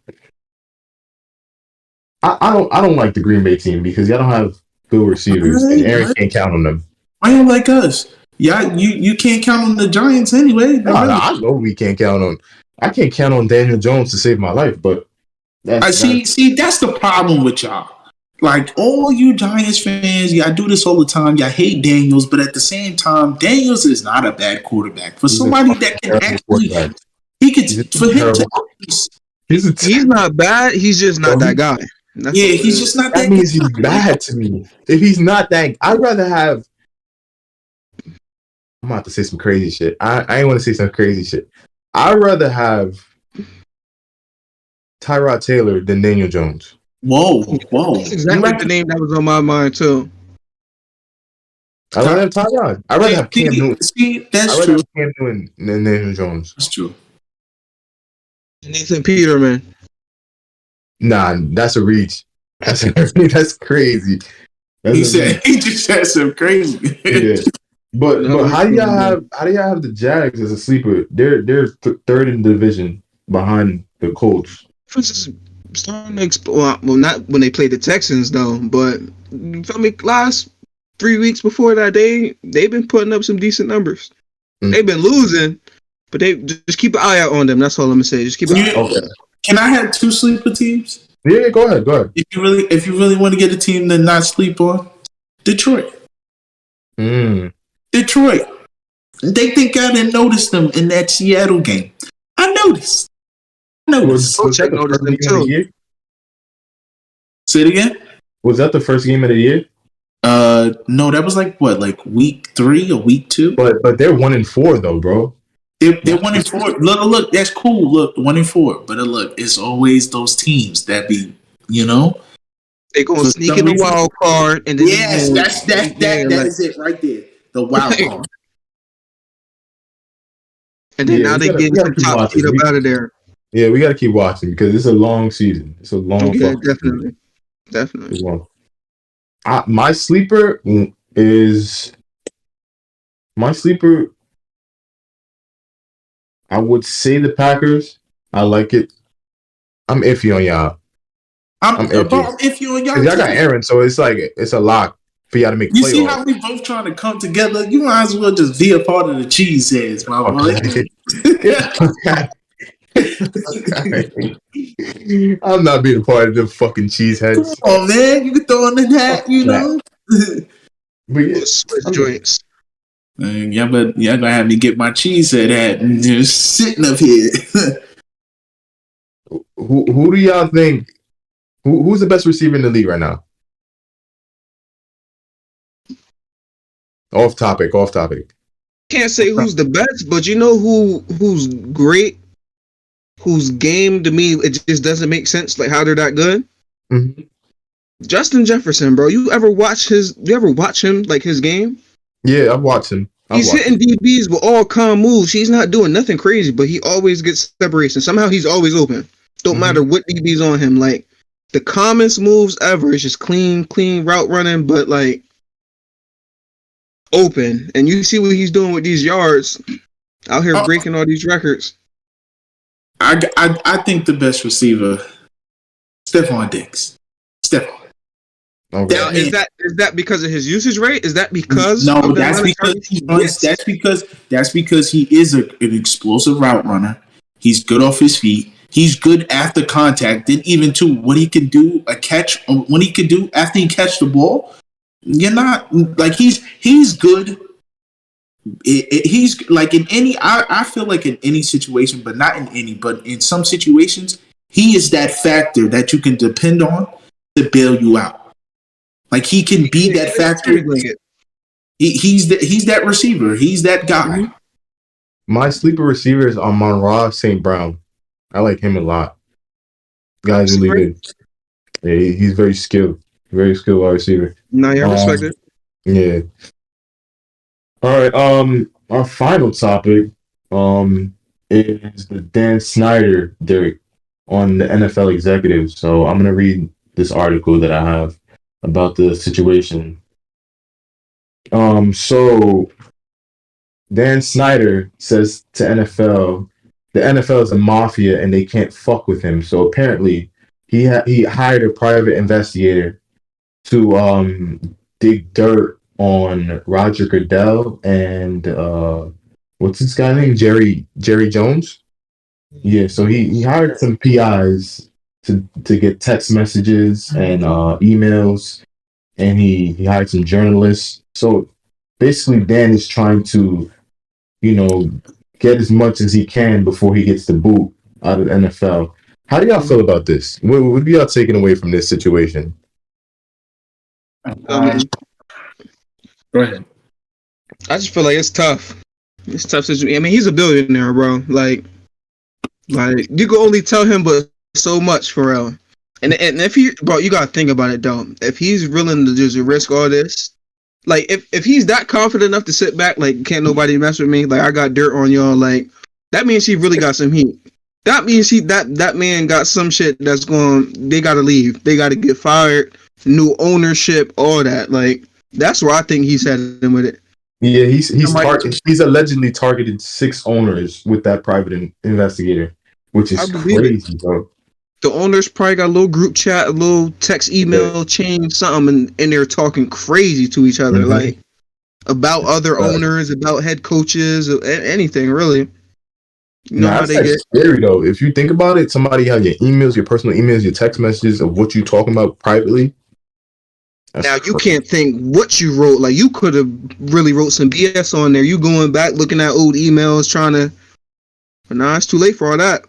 I don't like the Green Bay team because y'all don't have good receivers and Aaron can't count on them. Why you like us? Yeah, you can't count on the Giants anyway. No, I know we can't count on. I can't count on Daniel Jones to save my life, but see that's the problem with y'all. Like all you Giants fans, y'all do this all the time. Y'all hate Daniels, but at the same time, Daniels is not a bad quarterback for somebody that can actually. He could for him to. He's not bad. He's just not that guy. He's just not that. That means he's bad to me. If he's not that, I'd rather have. I'm about to say some crazy shit. I ain't want to say some crazy shit. I'd rather have Tyrod Taylor than Daniel Jones. Whoa. That's exactly the name that was on my mind too. I'd rather have Tyrod. I'd rather have Cam Newton. See, that's true. Cam Newton than Daniel Jones. That's true. Nathan Peterman. Nah, that's a reach. That's crazy. He just said some crazy. Yeah. But how do y'all have the Jags as a sleeper? They're third in the division behind the Colts. Starting to well, not when they played the Texans though, but you feel me? Last 3 weeks before that, they've been putting up some decent numbers. They've been losing, but they just keep an eye out on them. That's all I'm gonna say. Just keep an eye out. Okay. Can I have 2 sleeper teams? Yeah, go ahead. If you really want to get a team to not sleep on, Detroit. Detroit. They think I didn't notice them in that Seattle game. I noticed. Was that the first game of the year? Say it again. Was that the first game of the year? No, that was like week 3 or week 2. But they're 1-4 though, bro. They're 1-4. Look, that's cool. Look, 1-4. But look, it's always those teams that be You know, They gonna for sneak some in the reason. wild card, and then Yes, that like, is it right there. The wild card. and then Yeah, now they we getting gotta some keep top seed watching. up out of there. Yeah, we gotta keep watching because it's a long season. It's a long Yeah, fucking season. definitely. It's long. My sleeper is my sleeper. I would say the Packers. I like it. I'm iffy on y'all. I'm iffy. If you and Cause y'all y'all got too. Aaron, so it's like it's a lock for y'all to make You see playoffs. how we both trying to come together? You might as well just be a part of the cheese heads, my boy. I'm not being a part of the fucking cheeseheads. Come on, man. You can throw in the hat, you know. But yeah, Swiss I mean, joints. Y'all gonna have me get my cheese head hat and just sitting up here. who do y'all think? Who's the best receiver in the league right now? Off topic. Off topic. Can't say who's the best, but you know who's great, whose game to me it just doesn't make sense. Like how they're that good. Mm-hmm. Justin Jefferson, bro. You ever watch him like his game? Yeah, I've watched him. He's hitting DBs with all calm moves. He's not doing nothing crazy, but he always gets separation. Somehow he's always open. Don't matter what DB's on him. Like the calmest moves ever. It's just clean route running, but like open. And you see what he's doing with these yards out here breaking all these records. I think the best receiver, Stephon Diggs. Stephon. Okay. Now, is that because of his usage rate? Is that because no? of the That's amount of because targets he gets? that's because he is an explosive route runner. He's good off his feet. He's good after contact. Then even too, what he can do a catch when he can do after he catch the ball. You're not like he's good. He's like in any. I feel like in any situation, but not in any. But in some situations, he is that factor that you can depend on to bail you out. Like he can be that factor. He's that receiver. He's that guy. Mm-hmm. My sleeper receiver is Amon-Ra St. Brown. I like him a lot. Guy's really good. Yeah, he's very skilled. Very skilled wide receiver. No, I respect it. Yeah. All right. Our final topic is the Dan Synder dirt on the NFL executives. So I'm gonna read this article that I have about the situation. So Dan Synder says to NFL, the NFL is a mafia and they can't fuck with him. So apparently, he hired a private investigator to dig dirt on Roger Goodell and what's this guy named Jerry Jones. Yeah, so he hired some PIs to get text messages and emails, and he hired some journalists. So basically, Dan is trying to, get as much as he can before he gets the boot out of the NFL. How do y'all feel about this? What are y'all taking away from this situation? Go ahead. I just feel like it's tough. It's tough situation. I mean, he's a billionaire, bro. Like you can only tell him but so much for real. And if he, bro, you gotta think about it though. If he's willing to just risk all this, like if he's that confident enough to sit back, like can't nobody mess with me, like I got dirt on y'all, like that means he really got some heat. That means that man got some shit that's going. They gotta leave. They gotta get fired. New ownership, all that. Like that's where I think he's heading with it. Yeah, he's allegedly targeted 6 owners with that private investigator, which is crazy, bro. The owners probably got a little group chat, a little text, email chain, something, and they're talking crazy to each other, like about other owners, about head coaches, anything really. You know how they get scary though. If you think about it, somebody have your emails, your personal emails, your text messages of what you talking about privately. Now you can't think what you wrote. Like you could have really wrote some BS on there. You going back looking at old emails, trying to. But nah, it's too late for all that.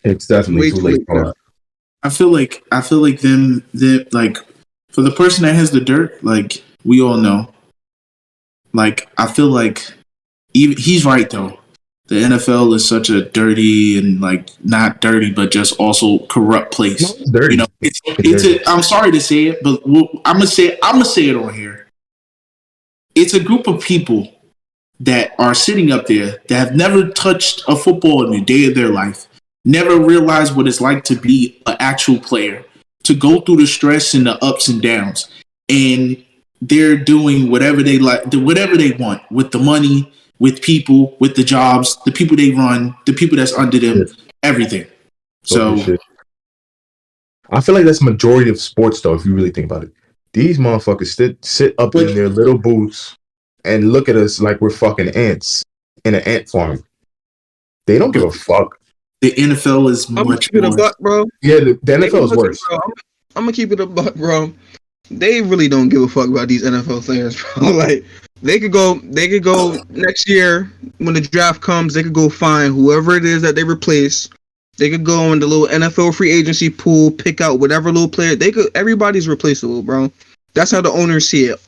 It's definitely too late for that. I feel like them like for the person that has the dirt, like we all know. Like I feel like he's right though. the NFL is such a dirty and like not dirty, but just also corrupt place. No, it's dirty. You know, I'm sorry to say it, but I'm gonna say it on here. It's a group of people that are sitting up there that have never touched a football in a day of their life, never realized what it's like to be an actual player, to go through the stress and the ups and downs, and they're doing whatever they like, whatever they want with the money, with people, with the jobs, the people they run, the people that's under them, everything. So I feel like that's the majority of sports, though, if you really think about it. These motherfuckers sit up in their little booths and look at us like we're fucking ants in an ant farm. They don't give a fuck. The NFL is much more. A buck, bro. Yeah, the NFL is worse. I'm gonna keep it a buck, bro. They really don't give a fuck about these NFL players, bro. Like they could go next year when the draft comes. They could go find whoever it is that they replace. They could go in the little NFL free agency pool, pick out whatever little player they could. Everybody's replaceable, bro. That's how the owners see it.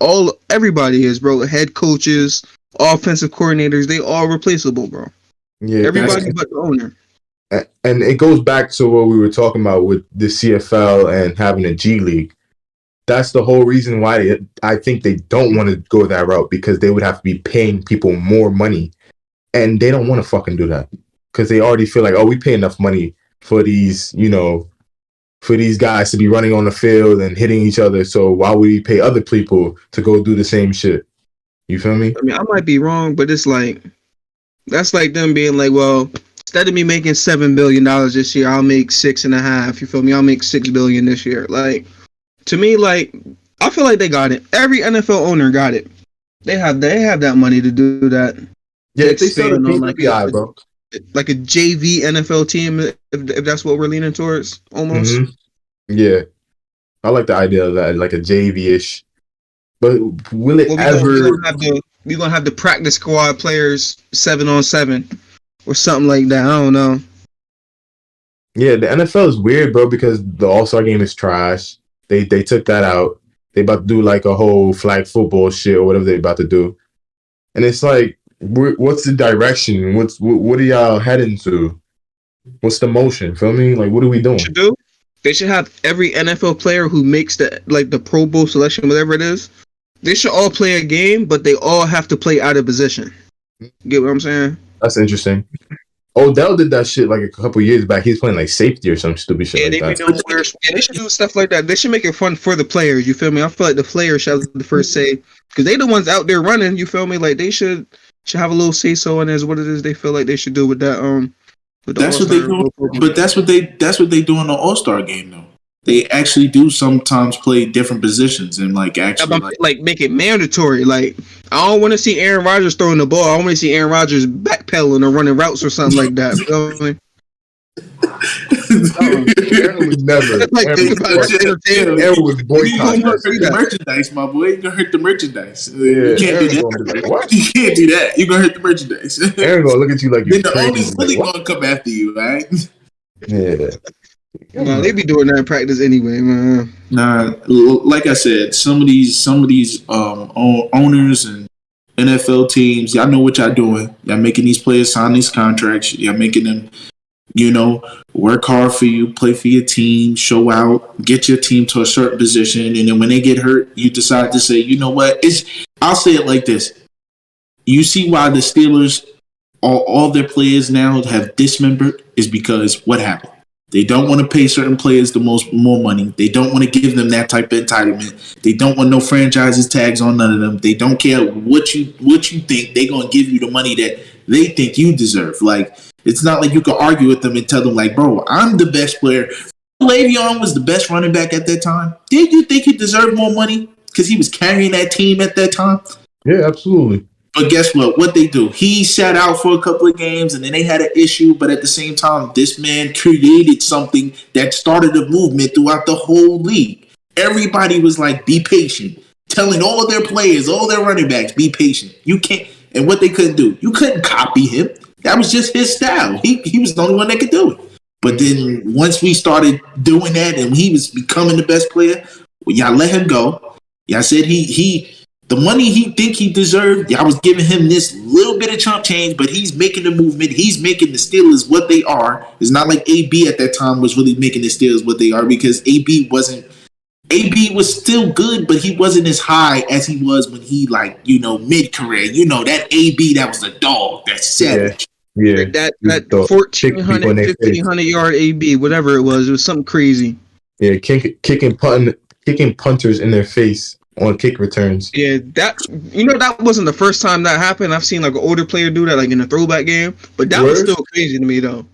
Everybody is, bro. Head coaches, offensive coordinators, they all replaceable, bro. Yeah, everybody but the owner. And it goes back to what we were talking about with the CFL and having a G League. That's the whole reason why I think they don't want to go that route, because they would have to be paying people more money. And they don't want to fucking do that, because they already feel like, oh, we pay enough money for these, for these guys to be running on the field and hitting each other. So why would we pay other people to go do the same shit? You feel me? I mean, I might be wrong, but it's like, that's like them being like, well, instead of me making $7 billion this year, I'll make 6.5. You feel me? I'll make $6 billion this year. Like, to me, like, I feel like they got it. Every NFL owner got it. They have that money to do that. Yeah, they sell the KPI, bro. Like a JV NFL team, if that's what we're leaning towards, almost. Mm-hmm. Yeah, I like the idea of that, like a JV-ish. But will it ever? We're gonna have the practice squad players 7-on-7 or something like that. I don't know. Yeah, the NFL is weird, bro, because the All-Star game is trash. They took that out. They about to do like a whole flag football shit or whatever they about to do, and it's like, what's the direction? What are y'all heading to? What's the motion? Feel me? Like, what are we doing? They should have every NFL player who makes the Pro Bowl selection, whatever it is. They should all play a game, but they all have to play out of position. Get what I'm saying? That's interesting. Odell did that shit like a couple years back. He was playing like safety or some stupid shit like that. They should do stuff like that. They should make it fun for the players. You feel me? I feel like the players should have the first say, because they the ones out there running. You feel me? Like they should have a little say so in as what it is they feel like they should do with that. That's what they do. But that's what they do in the All-Star game, though. They actually do sometimes play different positions and like actually like make it mandatory. Like I don't want to see Aaron Rodgers throwing the ball. I want to see Aaron Rodgers backpedaling or running routes or something like that. You know what I mean? Aaron would never. Aaron was boycotting the merchandise, my boy. You're gonna hurt the merchandise. You can't do that. Like, what? You can't do that. You're gonna hurt the merchandise. Aaron gonna look at you like you're crazy. Then the only gonna come after you, right? Yeah. Well, they be doing that in practice anyway, man. Nah, like I said, some of these owners and NFL teams, y'all know what y'all doing. Y'all making these players sign these contracts. Y'all making them, work hard for you, play for your team, show out, get your team to a certain position, and then when they get hurt, you decide to say, you know what? I'll say it like this. You see why the Steelers, all their players now have dismembered is because what happened? They don't want to pay certain players more money. They don't want to give them that type of entitlement. They don't want no franchises tags on none of them. They don't care what you think. They're gonna give you the money that they think you deserve. Like, it's not like you can argue with them and tell them like, bro, I'm the best player. Le'Veon was the best running back at that time. Did you think he deserved more money because he was carrying that team at that time? Yeah, absolutely. But guess what? What they do? He sat out for a couple of games, and then they had an issue. But at the same time, this man created something that started a movement throughout the whole league. Everybody was like, be patient. Telling all their players, all their running backs, be patient. You can't. And what they couldn't do, you couldn't copy him. That was just his style. He was the only one that could do it. But then once we started doing that and he was becoming the best player, well, y'all let him go. Y'all said he The money he think he deserved, y'all was giving him this little bit of chump change, but he's making the movement. He's making the Steelers what they are. It's not like AB at that time was really making the Steelers what they are, because AB wasn't. AB was still good, but he wasn't as high as he was when he, like, mid career. That AB that was a dog, that savage. Yeah. That 1,400, 1,500 yard AB, whatever it was something crazy. Yeah, kicking punters in their face on kick returns. Yeah, that wasn't the first time that happened. I've seen like an older player do that, like in a throwback game, but that was still crazy to me though.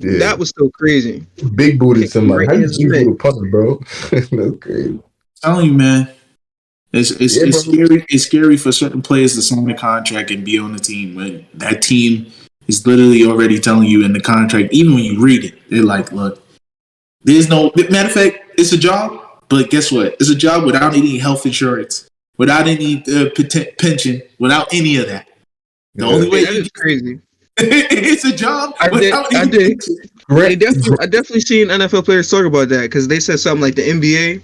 Yeah. That was still crazy. Big booted somebody. How you big booted punter, bro? That's crazy. I'm telling you, man. It's scary. It's scary for certain players to sign a contract and be on the team when that team is literally already telling you in the contract. Even when you read it, they're like, "Look, there's no matter of fact, it's a job, but guess what? It's a job without any health insurance, without any pension, without any of that. The only way that is crazy. It's a job. I definitely seen NFL players talk about that because they said something like the NBA.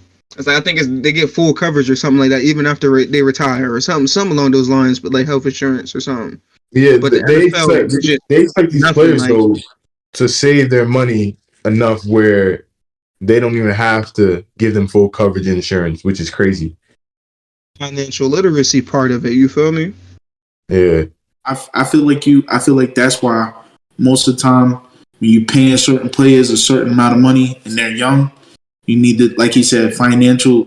I think they get full coverage or something like that even after they retire or something along those lines, but like health insurance or something. Yeah, but they expect these players though to save their money enough where they don't even have to give them full coverage insurance, which is crazy. Financial literacy part of it, you feel me? Yeah. I feel like that's why most of the time when you paying certain players a certain amount of money and they're young, you need to, like he said, financial,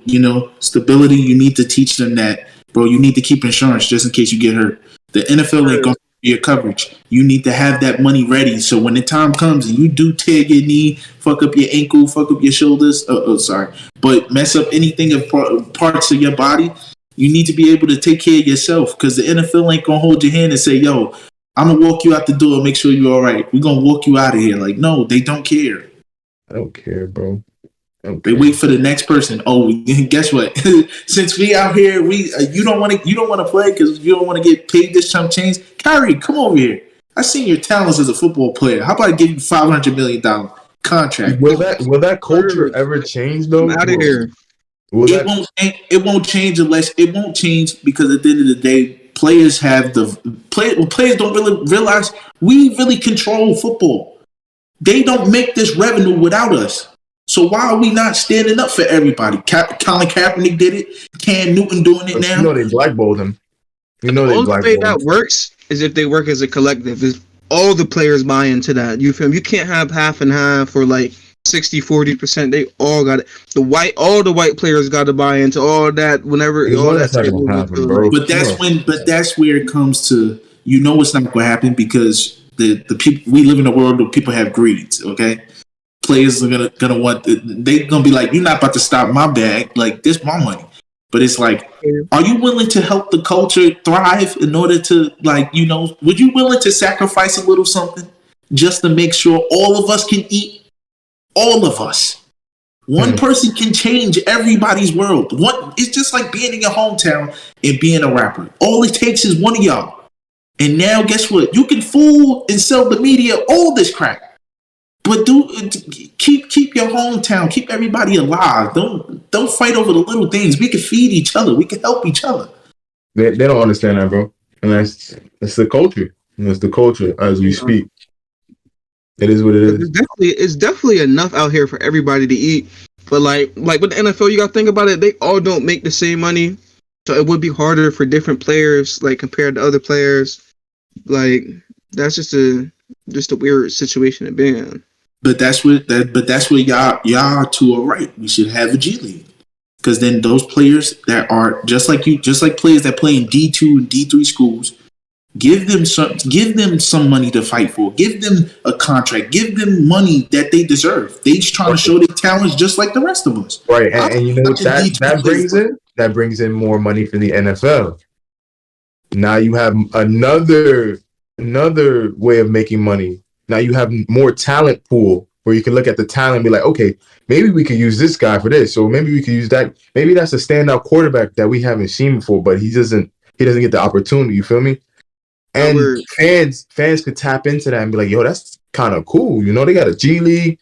stability. You need to teach them that, bro, you need to keep insurance just in case you get hurt. The NFL ain't going to give you coverage. You need to have that money ready. So when the time comes and you do tear your knee, fuck up your ankle, fuck up your shoulders, but mess up anything of parts of your body, you need to be able to take care of yourself because the NFL ain't going to hold your hand and say, yo, I'm going to walk you out the door and make sure you're all right. We're going to walk you out of here. Like, no, they don't care. I don't care, bro. They wait for the next person. Oh, guess what? Since we out here, you don't want to play because you don't want to get paid this chump change. Kyrie, come over here. I seen your talents as a football player. How about I give you $500 million contract? Will that culture ever change though? I'm out of here. It won't change because at the end of the day, players don't really realize we really control football. They don't make this revenue without us. So why are we not standing up for everybody? Colin Kaepernick did it. Cam Newton doing it now. They blackballed him. The only way that works is if they work as a collective. Is all the players buy into that. You feel me? You can't have half and half or like 60-40%. They all got it. All the white players got to buy into all that whenever all that's not gonna happen, bro. But that's where it comes to, it's not going to happen because the people, we live in a world where people have greeds, okay? Players are gonna want, they're gonna be like, you're not about to stop my bag, like this my money. But it's like, are you willing to help the culture thrive in order to, like, would you willing to sacrifice a little something just to make sure all of us can eat? All of us. One person can change everybody's world. It's just like being in your hometown and being a rapper. All it takes is one of y'all. And now guess what? You can fool and sell the media all this crap. But keep your hometown, keep everybody alive. Don't fight over the little things. We can feed each other. We can help each other. They don't understand that, bro. And that's the culture. And that's the culture as we speak. It is what it is. It's definitely enough out here for everybody to eat. But like with the NFL, you gotta think about it. They all don't make the same money, so it would be harder for different players, like compared to other players. Like that's just a weird situation to be in. But that's where y'all two are right. We should have a G League. Because then those players that are just like players that play in D2 and D3 schools, give them some money to fight for. Give them a contract. Give them money that they deserve. They just trying to show their talents just like the rest of us. Right, and you know that brings in more money for the NFL. Now you have another way of making money. Now you have more talent pool where you can look at the talent and be like, okay, maybe we could use this guy for this, or maybe we could use that. Maybe that's a standout quarterback that we haven't seen before, but he doesn't get the opportunity. You feel me? And fans could tap into that and be like, yo, that's kind of cool. They got a G League,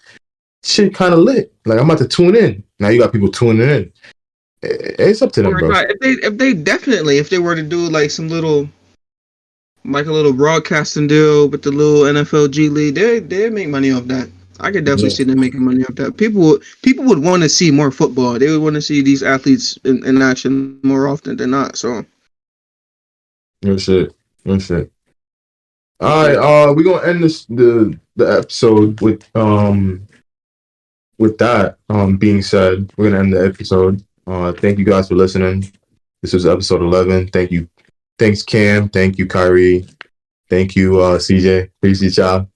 shit kind of lit. Like I'm about to tune in. Now you got people tuning in, It's up to them, Or bro. not. If they were to do like some little, like a little broadcasting deal with the little NFL G League, they make money off that. I could definitely Yeah. see them making money off that. People would want to see more football. They would want to see these athletes in action more often than not. So Good shit. Good shit. All okay. right, we're gonna end the episode with that being said, we're gonna end the episode. Thank you guys for listening. This was episode 11. Thank you. Thanks, Cam. Thank you, Kyrie. Thank you, CJ. Appreciate y'all.